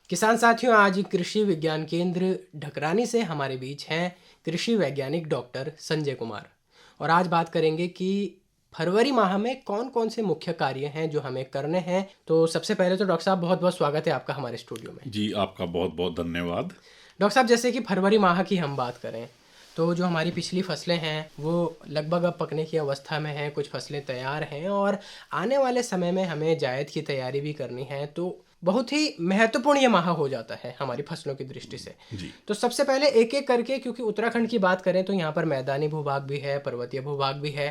किसान साथियों, आज कृषि विज्ञान केंद्र ढकरानी से हमारे बीच हैं कृषि वैज्ञानिक डॉक्टर संजय कुमार। और आज बात करेंगे कि फरवरी माह में कौन कौन से मुख्य कार्य हैं जो हमें करने हैं। तो सबसे पहले तो डॉक्टर साहब, बहुत बहुत स्वागत है आपका हमारे स्टूडियो में। जी, आपका बहुत बहुत धन्यवाद। डॉक्टर साहब, जैसे कि फरवरी माह की हम बात करें तो जो हमारी पिछली फसलें हैं वो लगभग अब पकने की अवस्था में हैं, कुछ फसलें तैयार हैं और आने वाले समय में हमें जायद की तैयारी भी करनी है। तो बहुत ही महत्वपूर्ण ये माह हो जाता है हमारी फसलों की दृष्टि से। जी। तो सबसे पहले एक एक करके, क्योंकि उत्तराखंड की बात करें तो यहाँ पर मैदानी भूभाग भी है, पर्वतीय भूभाग भी है,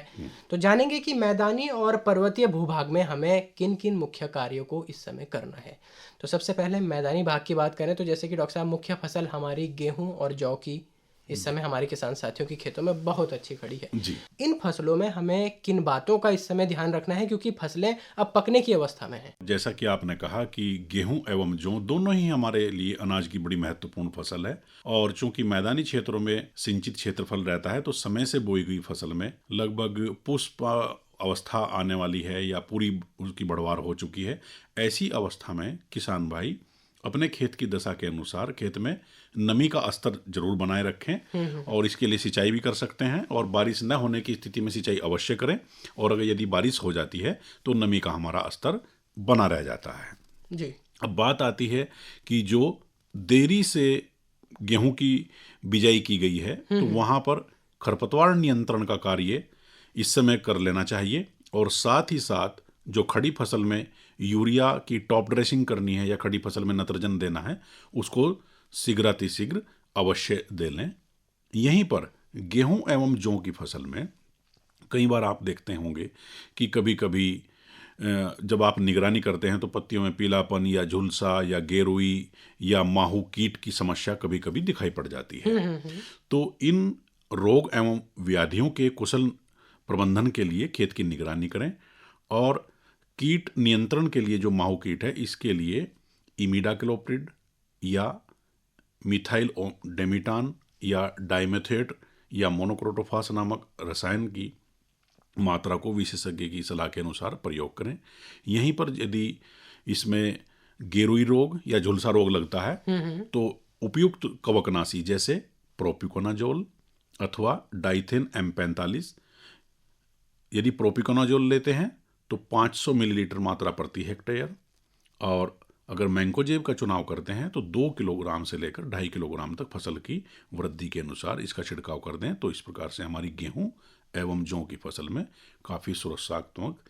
तो जानेंगे कि मैदानी और पर्वतीय भूभाग में हमें किन किन मुख्य कार्यों को इस समय करना है। तो सबसे पहले मैदानी भाग की बात करें तो जैसे कि डॉक्टर साहब, मुख्य फसल हमारी गेहूं और जौ की इस समय हमारे किसान साथियों की खेतों में बहुत अच्छी खड़ी है। जी। इन फसलों में हमें किन बातों का इस समय ध्यान रखना है, क्योंकि फसलें अब पकने की अवस्था में हैं? जैसा कि आपने कहा कि गेहूं एवं जौ दोनों ही हमारे लिए अनाज की बड़ी महत्वपूर्ण फसल है, और चूंकि मैदानी क्षेत्रों में सिंचित क्षेत्रफल रहता है तो समय से बोई गई फसल में लगभग पुष्प अवस्था आने वाली है या पूरी उसकी बढ़वार हो चुकी है। ऐसी अवस्था में किसान भाई अपने खेत की दशा के अनुसार खेत में नमी का स्तर जरूर बनाए रखें, और इसके लिए सिंचाई भी कर सकते हैं, और बारिश न होने की स्थिति में सिंचाई अवश्य करें, और अगर यदि बारिश हो जाती है तो नमी का हमारा स्तर बना रह जाता है। जी। अब बात आती है कि जो देरी से गेहूं की बिजाई की गई है तो वहां पर खरपतवार नियंत्रण का कार्य इस समय कर लेना चाहिए, और साथ ही साथ जो खड़ी फसल में यूरिया की टॉप ड्रेसिंग करनी है या खड़ी फसल में नत्रजन देना है उसको शीघ्रातिशीघ्र अवश्य दे लें। यहीं पर गेहूं एवं जौ की फसल में कई बार आप देखते होंगे कि कभी कभी जब आप निगरानी करते हैं तो पत्तियों में पीलापन या झुलसा या गेरुई या माहू कीट की समस्या कभी कभी दिखाई पड़ जाती है। तो इन रोग एवं व्याधियों के कुशल प्रबंधन के लिए खेत की निगरानी करें, और कीट नियंत्रण के लिए जो माहू कीट है इसके लिए इमिडाक्लोप्रिड या मिथाइल डेमिटान या डाइमेथेट या मोनोक्रोटोफास नामक रसायन की मात्रा को विशेषज्ञ की सलाह के अनुसार प्रयोग करें। यहीं पर यदि इसमें गेरुई रोग या झुलसा रोग लगता है तो उपयुक्त कवकनाशी जैसे प्रोपिकोनाजोल अथवा डाइथेन M45, यदि प्रोपिकोनाजोल लेते हैं तो 500 मिलीलीटर मात्रा प्रति हेक्टेयर, और अगर मैंकोजेब का चुनाव करते हैं तो 2 किलोग्राम से लेकर 2.5 किलोग्राम तक फसल की वृद्धि के अनुसार इसका छिड़काव कर दें। तो इस प्रकार से हमारी गेहूं एवं जौ की फसल में काफ़ी सुरक्षात्मक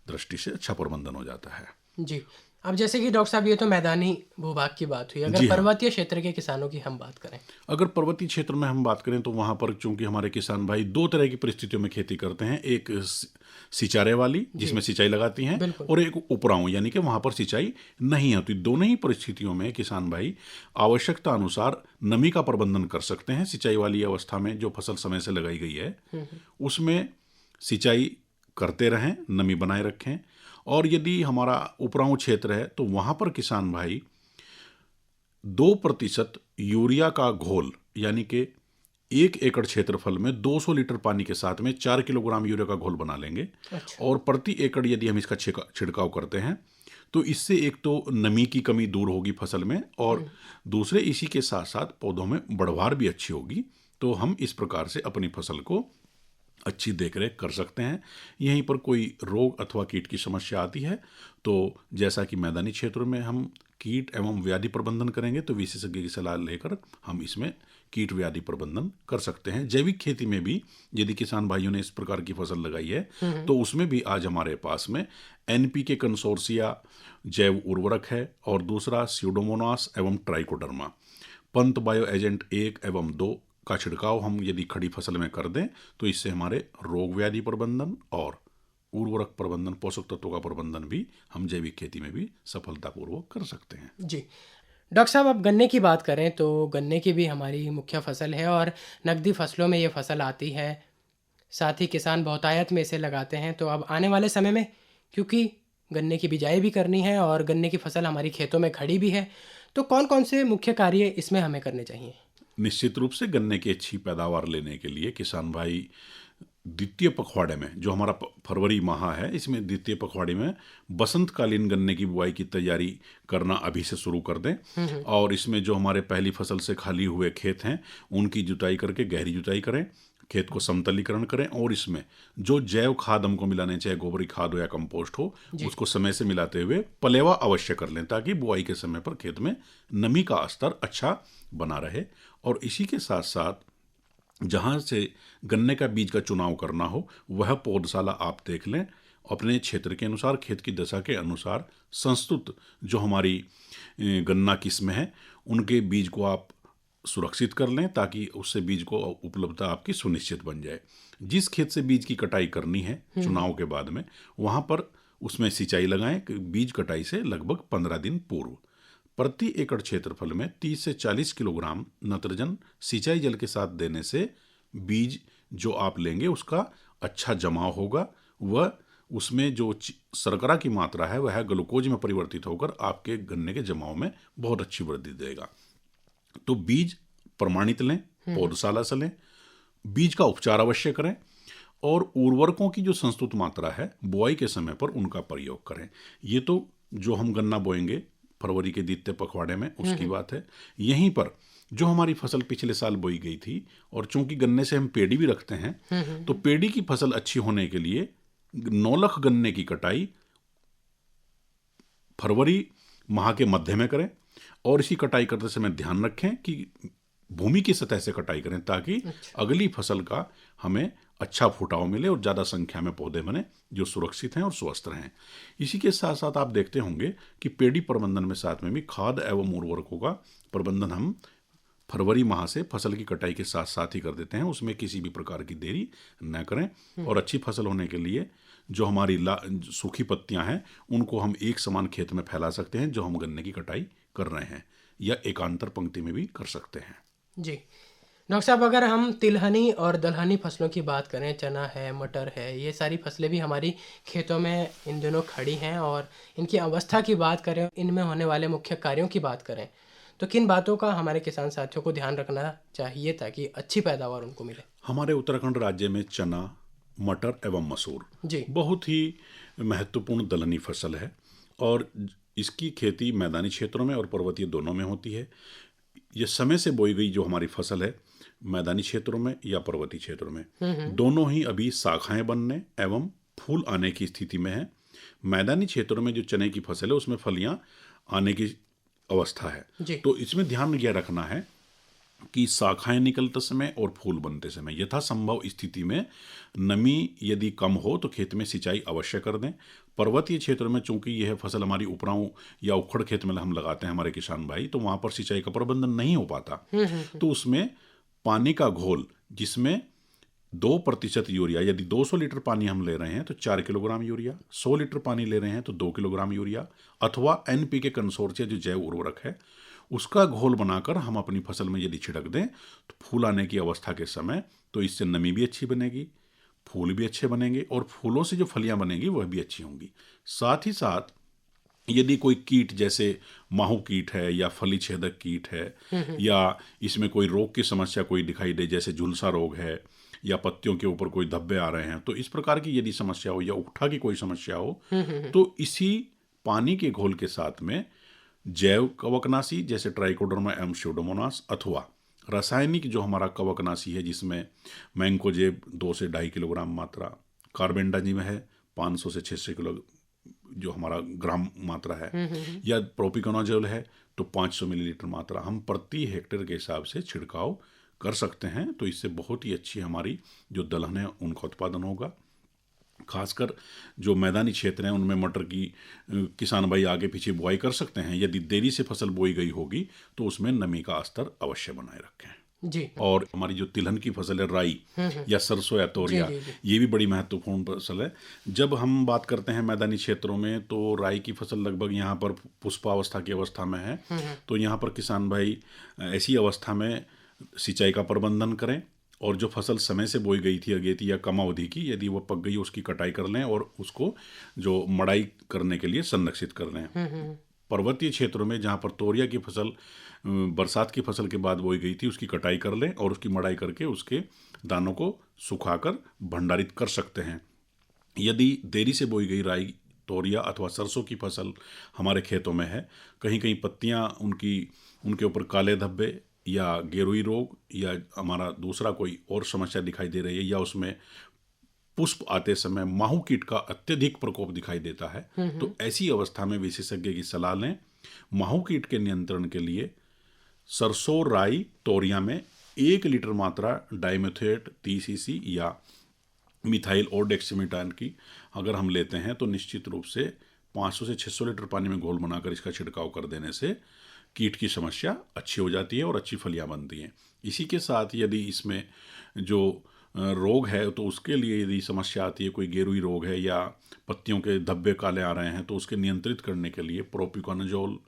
दृष्टि से अच्छा प्रबंधन हो जाता है। जी। अब जैसे कि डॉक्टर साहब, ये तो मैदानी भूभाग की बात हुई, अगर जी हाँ। पर्वतीय क्षेत्र के किसानों की हम बात करें? अगर पर्वतीय क्षेत्र में हम बात करें तो वहाँ पर चूंकि हमारे किसान भाई दो तरह की परिस्थितियों में खेती करते हैं, एक सिंचाई वाली जिसमें सिंचाई लगाती हैं, बिल्कुल। और एक उपराऊ यानी कि वहाँ पर सिंचाई नहीं होती। दोनों ही परिस्थितियों में किसान भाई आवश्यकता अनुसार नमी का प्रबंधन कर सकते हैं। सिंचाई वाली अवस्था में जो फसल समय से लगाई गई है उसमें सिंचाई करते रहें, नमी बनाए रखें, और यदि हमारा उपराऊ क्षेत्र है तो वहाँ पर किसान भाई 2% यूरिया का घोल यानी कि 1 एकड़ क्षेत्रफल में 200 लीटर पानी के साथ में 4 किलोग्राम यूरिया का घोल बना लेंगे। अच्छा। और प्रति एकड़ यदि हम इसका छिड़काव करते हैं तो इससे एक तो नमी की कमी दूर होगी फसल में, और दूसरे इसी के साथ साथ पौधों में बढ़वार भी अच्छी होगी। तो हम इस प्रकार से अपनी फसल को अच्छी देखरेख कर सकते हैं। यहीं पर कोई रोग अथवा कीट की समस्या आती है तो जैसा कि मैदानी क्षेत्रों में हम कीट एवं व्याधि प्रबंधन करेंगे तो विशेषज्ञ की सलाह लेकर हम इसमें कीट व्याधि प्रबंधन कर सकते हैं। जैविक खेती में भी यदि किसान भाइयों ने इस प्रकार की फसल लगाई है तो उसमें भी आज हमारे पास में NPK कंसोर्सिया जैव उर्वरक है, और दूसरा स्यूडोमोनास एवं ट्राइकोडर्मा। पंत बायो एजेंट 1 एवं 2 का छिड़काव हम यदि खड़ी फसल में कर दें तो इससे हमारे रोग व्याधि प्रबंधन और उर्वरक प्रबंधन, पोषक तत्वों का प्रबंधन भी हम जैविक खेती में भी सफलतापूर्वक कर सकते हैं। जी। डॉक्टर साहब, अब गन्ने की बात करें तो गन्ने की भी हमारी मुख्य फसल है और नकदी फसलों में ये फसल आती है, साथ ही किसान बहुतायत में इसे लगाते हैं। तो अब आने वाले समय में, क्योंकि गन्ने की बिजाई भी करनी है और गन्ने की फसल हमारी खेतों में खड़ी भी है, तो कौन कौन से मुख्य कार्य इसमें हमें करने चाहिए? निश्चित रूप से गन्ने की अच्छी पैदावार लेने के लिए किसान भाई द्वितीय पखवाड़े में, जो हमारा फरवरी माह है, इसमें द्वितीय पखवाड़े में बसंतकालीन गन्ने की बुआई की तैयारी करना अभी से शुरू कर दें। और इसमें जो हमारे पहली फसल से खाली हुए खेत हैं उनकी जुताई करके गहरी जुताई करें, खेत को समतलीकरण करें, और इसमें जो जैव खाद हमको मिलाने, चाहे गोबरी खाद हो या कंपोस्ट हो, उसको समय से मिलाते हुए पलेवा अवश्य कर लें, ताकि बुआई के समय पर खेत में नमी का स्तर अच्छा बना रहे। और इसी के साथ साथ जहाँ से गन्ने का बीज का चुनाव करना हो वह पौधशाला आप देख लें, अपने क्षेत्र के अनुसार, खेत की दशा के अनुसार संस्तुत जो हमारी गन्ना किस्में हैं उनके बीज को आप सुरक्षित कर लें, ताकि उससे बीज को उपलब्धता आपकी सुनिश्चित बन जाए। जिस खेत से बीज की कटाई करनी है चुनाव के बाद में, वहाँ पर उसमें सिंचाई लगाएं बीज कटाई से लगभग 15 दिन पूर्व। प्रति एकड़ क्षेत्रफल में 30 से 40 किलोग्राम नत्रजन सिंचाई जल के साथ देने से बीज जो आप लेंगे उसका अच्छा जमाव होगा, वह उसमें जो शर्करा की मात्रा है वह ग्लूकोज में परिवर्तित होकर आपके गन्ने के जमाव में बहुत अच्छी वृद्धि देगा। तो बीज प्रमाणित लें, पौधशाला से लें, बीज का उपचार अवश्य करें, और उर्वरकों की जो संस्तुत मात्रा है बुआई के समय पर उनका प्रयोग करें। ये तो जो हम गन्ना बोएंगे फरवरी के द्वितीय पखवाड़े में उसकी बात है। यहीं पर जो हमारी फसल पिछले साल बोई गई थी, और चूंकि गन्ने से हम पेड़ी भी रखते हैं, तो पेड़ी की फसल अच्छी होने के लिए नौलख गन्ने की कटाई फरवरी माह के मध्य में करें, और इसी कटाई करते समय ध्यान रखें कि भूमि की सतह से कटाई करें, ताकि अगली फसल का हमें अच्छा फुटाव मिले और ज़्यादा संख्या में पौधे बने जो सुरक्षित हैं और स्वस्थ रहें। इसी के साथ साथ आप देखते होंगे कि पेड़ी प्रबंधन में साथ में भी खाद एवं उर्वरकों का प्रबंधन हम फरवरी माह से फसल की कटाई के साथ साथ ही कर देते हैं। उसमें किसी भी प्रकार की देरी न करें, और अच्छी फसल होने के लिए जो हमारी सूखी पत्तियां हैं उनको हम एक समान खेत में फैला सकते हैं, जो हम गन्ने की कटाई कर रहे हैं, या एकांतर पंक्ति में भी कर सकते हैं। जी डॉक्टर साहब, अगर हम तिलहनी और दलहनी फसलों की बात करें, चना है, मटर है, ये सारी फसलें भी हमारी खेतों में इन दिनों खड़ी हैं, और इनकी अवस्था की बात करें, इनमें होने वाले मुख्य कार्यों की बात करें, तो किन बातों का हमारे किसान साथियों को ध्यान रखना चाहिए ताकि अच्छी पैदावार उनको मिले? हमारे उत्तराखंड राज्य में चना, मटर एवं मसूर जी बहुत ही महत्वपूर्ण दलहनी फसल है, और इसकी खेती मैदानी क्षेत्रों में और पर्वतीय दोनों में होती है। ये समय से बोई गई जो हमारी फसल है मैदानी क्षेत्रों में या पर्वतीय क्षेत्रों में, दोनों ही अभी शाखाएं बनने एवं फूल आने की स्थिति में है। मैदानी क्षेत्रों में जो चने की फसल है उसमें फलियां आने की अवस्था है। तो इसमें ध्यान यह रखना है कि शाखाएं निकलते समय और फूल बनते समय यथासंभव स्थिति में नमी यदि कम हो तो खेत में सिंचाई अवश्य कर दें। पर्वतीय क्षेत्र में चूंकि यह फसल हमारी उपराऊ या उखड़ खेत में हम लगाते हैं हमारे किसान भाई, तो वहां पर सिंचाई का प्रबंधन नहीं हो पाता, तो उसमें पानी का घोल जिसमें 2% यूरिया, यदि 200 लीटर पानी हम ले रहे हैं तो 4 किलोग्राम यूरिया, 100 लीटर पानी ले रहे हैं तो 2 किलोग्राम यूरिया, अथवा NPK कंसोर्शिया जो जैव उर्वरक है उसका घोल बनाकर हम अपनी फसल में यदि छिड़क दें तो फूल आने की अवस्था के समय तो इससे नमी भी अच्छी बनेगी, फूल भी अच्छे बनेंगे, और फूलों से जो फलियां बनेंगी वह भी अच्छी होंगी। साथ ही साथ यदि कोई कीट जैसे माहू कीट है या फली छेदक कीट है या इसमें कोई रोग की समस्या कोई दिखाई दे, जैसे झुलसा रोग है या पत्तियों के ऊपर कोई धब्बे आ रहे हैं, तो इस प्रकार की यदि समस्या हो या उकठा की कोई समस्या हो तो इसी पानी के घोल के साथ में जैव कवकनाशी जैसे ट्राइकोडर्मा एवं स्यूडोमोनास, अथवा रासायनिक जो हमारा कवकनाशी है जिसमें मैंकोजेब 2 से 2.5 किलोग्राम मात्रा, कार्बेंडाजिम है 500 से 600 किलो जो हमारा ग्राम मात्रा है, या प्रोपिकोनाजोल है तो 500 मिलीलीटर मात्रा हम प्रति हेक्टेयर के हिसाब से छिड़काव कर सकते हैं। तो इससे बहुत ही अच्छी हमारी जो दलहन है उनका उत्पादन होगा। खासकर जो मैदानी क्षेत्र हैं उनमें मटर की किसान भाई आगे पीछे बुआई कर सकते हैं। यदि देरी से फसल बोई गई होगी तो उसमें नमी का स्तर अवश्य बनाए रखें जी। और हमारी जो तिलहन की फसल है राई या सरसों या तोरिया, ये भी बड़ी महत्वपूर्ण फसल है। जब हम बात करते हैं मैदानी क्षेत्रों में तो राई की फसल लगभग यहाँ पर पुष्पावस्था की अवस्था में है, तो यहाँ पर किसान भाई ऐसी अवस्था में सिंचाई का प्रबंधन करें और जो फसल समय से बोई गई थी अगेती या कम अवधि की यदि वो पक गई उसकी कटाई कर लें और उसको जो मड़ाई करने के लिए संरक्षित कर लें। पर्वतीय क्षेत्रों में जहाँ पर तोरिया की फसल बरसात की फसल के बाद बोई गई थी उसकी कटाई कर लें और उसकी मड़ाई करके उसके दानों को सुखाकर भंडारित कर सकते हैं। यदि देरी से बोई गई राई, तोरिया अथवा सरसों की फसल हमारे खेतों में है, कहीं कहीं पत्तियां उनके ऊपर काले धब्बे या गेरुई रोग या हमारा दूसरा कोई और समस्या दिखाई दे रही है, या उसमें पुष्प आते समय माहू कीट का अत्यधिक प्रकोप दिखाई देता है, तो ऐसी अवस्था में विशेषज्ञ की सलाह लें। माहू कीट के नियंत्रण के लिए सरसों, राई, तोरिया में 1 लीटर मात्रा डाइमेथोएट 30 cc या मिथाइल और डेक्सामेथासोन की अगर हम लेते हैं तो निश्चित रूप से 500 से 600 लीटर पानी में घोल बनाकर इसका छिड़काव कर देने से कीट की समस्या अच्छी हो जाती है और अच्छी फलियां बनती हैं। इसी के साथ यदि इसमें जो रोग है तो उसके लिए यदि समस्या आती है, कोई गेरुई रोग है या पत्तियों के धब्बे काले आ रहे हैं, तो उसके नियंत्रित करने के लिए प्रोपिकोनाजोल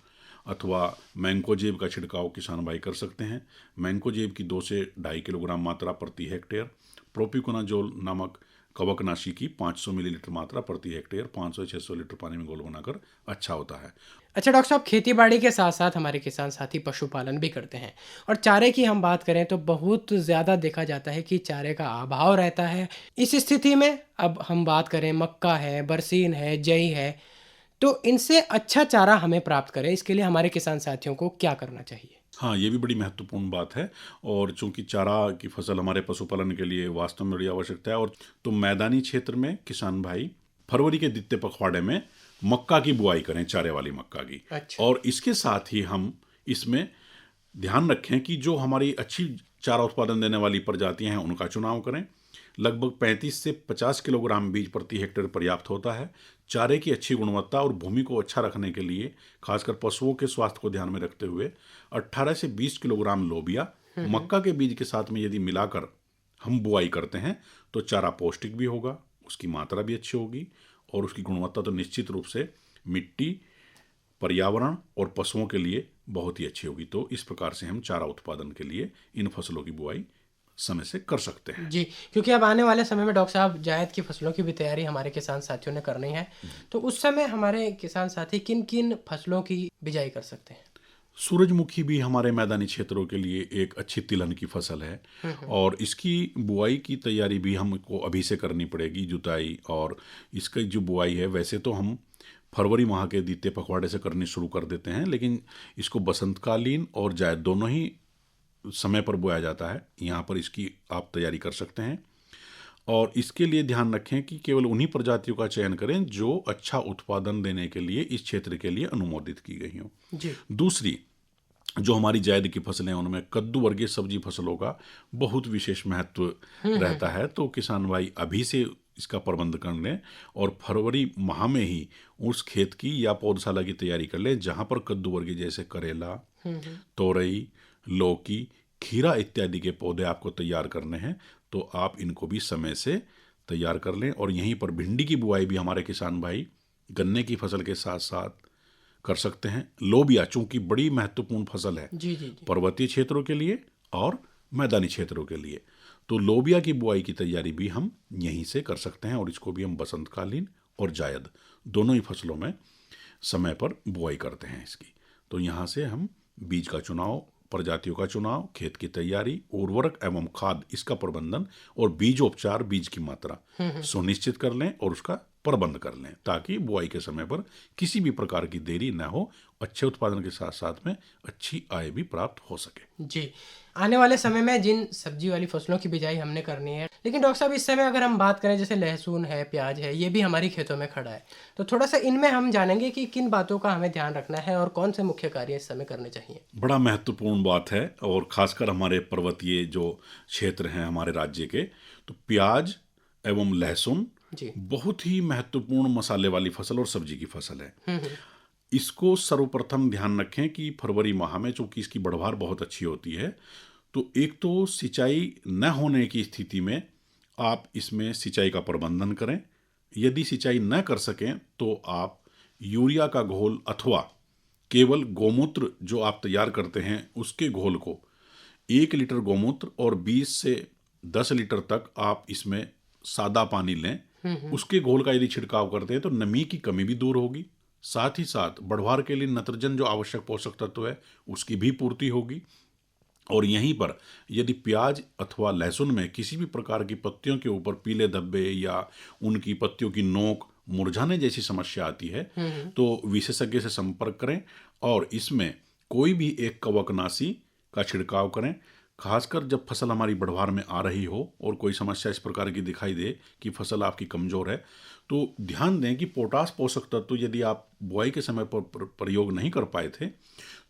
अथवा मैंकोजेब का छिड़काव किसान भाई कर सकते हैं। मैंकोजेब की 2 से 2.5 किलोग्राम मात्रा प्रति हेक्टेयर, प्रोपिकोनाजोल नामक कवकनाशी की 500 मिलीलीटर मात्रा प्रति हेक्टेयर 500 से 600 लीटर पानी में घोल बनाकर अच्छा होता है। अच्छा डॉक्टर साहब, खेती बाड़ी के साथ साथ हमारे किसान साथी पशुपालन भी करते हैं, और चारे की हम बात करें तो बहुत ज़्यादा देखा जाता है कि चारे का अभाव रहता है। इस स्थिति में अब हम बात करें मक्का है, बरसीन है, जई है, तो इनसे अच्छा चारा हमें प्राप्त करें, इसके लिए हमारे किसान साथियों को क्या करना चाहिए? हाँ, ये भी बड़ी महत्वपूर्ण बात है, और चूंकि चारा की फसल हमारे पशुपालन के लिए वास्तव में बड़ी आवश्यकता है, और तो मैदानी क्षेत्र में किसान भाई फरवरी के द्वितीय पखवाड़े में मक्का की बुआई करें, चारे वाली मक्का की। अच्छा। और इसके साथ ही हम इसमें ध्यान रखें कि जो हमारी अच्छी चारा उत्पादन देने वाली प्रजातियां हैं उनका चुनाव करें। लगभग 35 से 50 किलोग्राम बीज प्रति हेक्टेयर पर्याप्त होता है। चारे की अच्छी गुणवत्ता और भूमि को अच्छा रखने के लिए, खासकर पशुओं के स्वास्थ्य को ध्यान में रखते हुए, 18 से 20 किलोग्राम लोबिया मक्का के बीज के साथ में यदि मिलाकर हम बुआई करते हैं तो चारा पौष्टिक भी होगा, उसकी मात्रा भी अच्छी होगी और उसकी गुणवत्ता तो निश्चित रूप से मिट्टी, पर्यावरण और पशुओं के लिए बहुत ही अच्छी होगी। तो इस प्रकार से हम चारा उत्पादन के लिए इन फसलों की बुआई समय से कर सकते हैं जी, क्योंकि अब आने वाले समय में डॉक्टर साहब जायद की फसलों की भी तैयारी हमारे किसान साथियों ने करनी है, तो उस समय हमारे किसान साथी किन किन फसलों की बिजाई कर सकते हैं? सूरजमुखी भी हमारे मैदानी क्षेत्रों के लिए एक अच्छी तिलहन की फसल है और इसकी बुआई की तैयारी भी हमको अभी से करनी पड़ेगी, जुताई। और इसकी जो बुआई है वैसे तो हम फरवरी माह के द्वितीय पखवाड़े से करनी शुरू कर देते हैं, लेकिन इसको बसंतकालीन और जायद दोनों ही समय पर बोया जाता है। यहाँ पर इसकी आप तैयारी कर सकते हैं और इसके लिए ध्यान रखें कि केवल उन्हीं प्रजातियों का चयन करें जो अच्छा उत्पादन देने के लिए इस क्षेत्र के लिए अनुमोदित की गई हों। जी। दूसरी जो हमारी जायद की फसलें हैं उनमें कद्दू वर्गीय सब्जी फसलों का बहुत विशेष महत्व रहता है, तो किसान भाई अभी से इसका प्रबंध कर लें और फरवरी माह में ही उस खेत की या पौधशाला की तैयारी कर लें जहाँ पर कद्दू वर्गीय जैसे करेला, तोरई, लौकी, खीरा इत्यादि के पौधे आपको तैयार करने हैं, तो आप इनको भी समय से तैयार कर लें। और यहीं पर भिंडी की बुआई भी हमारे किसान भाई गन्ने की फसल के साथ साथ कर सकते हैं। लोबिया चूंकि बड़ी महत्वपूर्ण फसल है जी जी जी। पर्वतीय क्षेत्रों के लिए और मैदानी क्षेत्रों के लिए, तो लोबिया की बुआई की तैयारी भी हम यहीं से कर सकते हैं और इसको भी हम बसंतकालीन और जायद दोनों ही फसलों में समय पर बुआई करते हैं इसकी। तो यहाँ से हम बीज का चुनाव, प्रजातियों का चुनाव, खेत की तैयारी, उर्वरक एवं खाद इसका प्रबंधन और बीजोपचार, बीज की मात्रा सुनिश्चित कर लें और उसका प्रबंध कर लें ताकि बुआई के समय पर किसी भी प्रकार की देरी न हो, अच्छे उत्पादन के साथ साथ में अच्छी आय भी प्राप्त हो सके। जी, आने वाले समय में जिन सब्जी वाली फसलों की बिजाई हमने करनी है, लेकिन डॉक्टर साहब इस समय अगर हम बात करें जैसे लहसुन है, प्याज है, ये भी हमारी खेतों में खड़ा है, तो थोड़ा सा इनमें हम जानेंगे कि किन बातों का हमें ध्यान रखना है और कौन से मुख्य कार्य इस समय करने चाहिए। बड़ा महत्वपूर्ण बात है और खासकर हमारे पर्वतीय जो क्षेत्र हैं हमारे राज्य के, तो प्याज एवं लहसुन जी। बहुत ही महत्वपूर्ण मसाले वाली फसल और सब्जी की फसल है। इसको सर्वप्रथम ध्यान रखें कि फरवरी माह में चूंकि इसकी बढ़वार बहुत अच्छी होती है, तो एक तो सिंचाई न होने की स्थिति में आप इसमें सिंचाई का प्रबंधन करें। यदि सिंचाई न कर सकें तो आप यूरिया का घोल अथवा केवल गोमूत्र जो आप तैयार करते हैं उसके घोल को 1 लीटर गोमूत्र और 20 से 10 लीटर तक आप इसमें सादा पानी लें। उसके घोल का यदि छिड़काव करते हैं तो नमी की कमी भी दूर होगी साथ ही साथ बढ़वार के लिए नत्रजन जो आवश्यक पोषक तत्व है उसकी भी पूर्ति होगी। और यहीं पर यदि प्याज अथवा लहसुन में किसी भी प्रकार की पत्तियों के ऊपर पीले धब्बे या उनकी पत्तियों की नोक मुरझाने जैसी समस्या आती है तो विशेषज्ञ से संपर्क करें और इसमें कोई भी एक कवकनाशी का छिड़काव करें। खासकर जब फसल हमारी बढ़वार में आ रही हो और कोई समस्या इस प्रकार की दिखाई दे कि फसल आपकी कमज़ोर है तो ध्यान दें कि पोटास पोषक तत्व यदि आप बुआई के समय पर प्रयोग नहीं कर पाए थे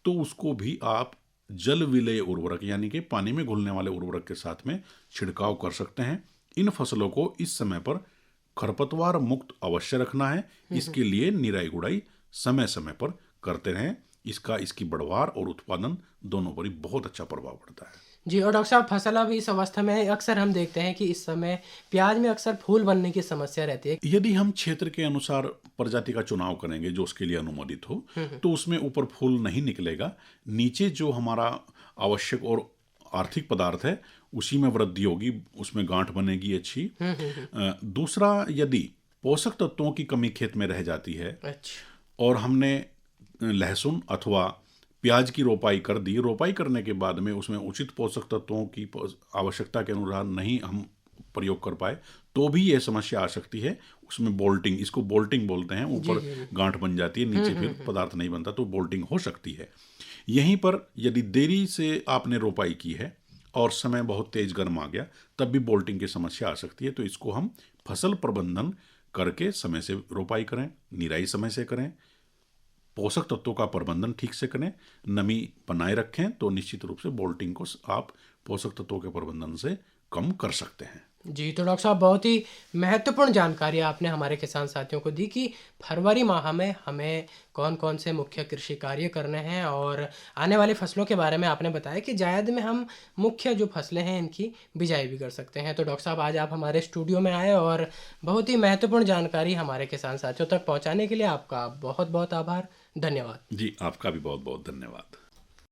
तो उसको भी आप जल विलेय उर्वरक यानी कि पानी में घुलने वाले उर्वरक के साथ में छिड़काव कर सकते हैं। इन फसलों को इस समय पर खरपतवार मुक्त अवश्य रखना है। इसके लिए निराई गुड़ाई समय समय पर करते रहें। इसकी बढ़वार और उत्पादन दोनों पर ही बहुत अच्छा प्रभाव पड़ता है। जी, और डॉक्टर साहब फसल अब इस अवस्था में अक्सर हम देखते हैं कि इस समय प्याज में अक्सर फूल बनने की समस्या रहती है। यदि हम क्षेत्र के अनुसार प्रजाति का चुनाव करेंगे जो उसके लिए अनुमोदित हो तो उसमें ऊपर फूल नहीं निकलेगा, नीचे जो हमारा आवश्यक और आर्थिक पदार्थ है उसी में वृद्धि होगी, उसमें गांठ बनेगी अच्छी। दूसरा, यदि पोषक तत्वों की कमी खेत में रह जाती है और हमने लहसुन अथवा प्याज की रोपाई कर दी, रोपाई करने के बाद में उसमें उचित पोषक तत्वों की आवश्यकता के अनुसार नहीं हम प्रयोग कर पाए तो भी यह समस्या आ सकती है। उसमें बोल्टिंग, इसको बोल्टिंग बोलते हैं, ऊपर गांठ बन जाती है, नीचे फिर पदार्थ नहीं बनता तो बोल्टिंग हो सकती है। यहीं पर यदि देरी से आपने रोपाई की है और समय बहुत तेज गर्म आ गया तब भी बोल्टिंग की समस्या आ सकती है। तो इसको हम फसल प्रबंधन करके समय से रोपाई करें, निराई समय से करें, पोषक तत्वों का प्रबंधन ठीक से करें, नमी बनाए रखें तो निश्चित रूप से बोल्टिंग को आप पोषक तत्वों के प्रबंधन से कम कर सकते हैं। जी, तो डॉक्टर साहब बहुत ही महत्वपूर्ण जानकारी आपने हमारे किसान साथियों को दी कि फरवरी माह में हमें कौन कौन से मुख्य कृषि कार्य करने हैं और आने वाली फसलों के बारे में आपने बताया कि जायद में हम मुख्य जो फसलें हैं इनकी बिजाई भी कर सकते हैं। तो डॉक्टर साहब आज आप हमारे स्टूडियो में आए और बहुत ही महत्वपूर्ण जानकारी हमारे किसान साथियों तक पहुँचाने के लिए आपका बहुत बहुत आभार, धन्यवाद। जी, आपका भी बहुत बहुत धन्यवाद।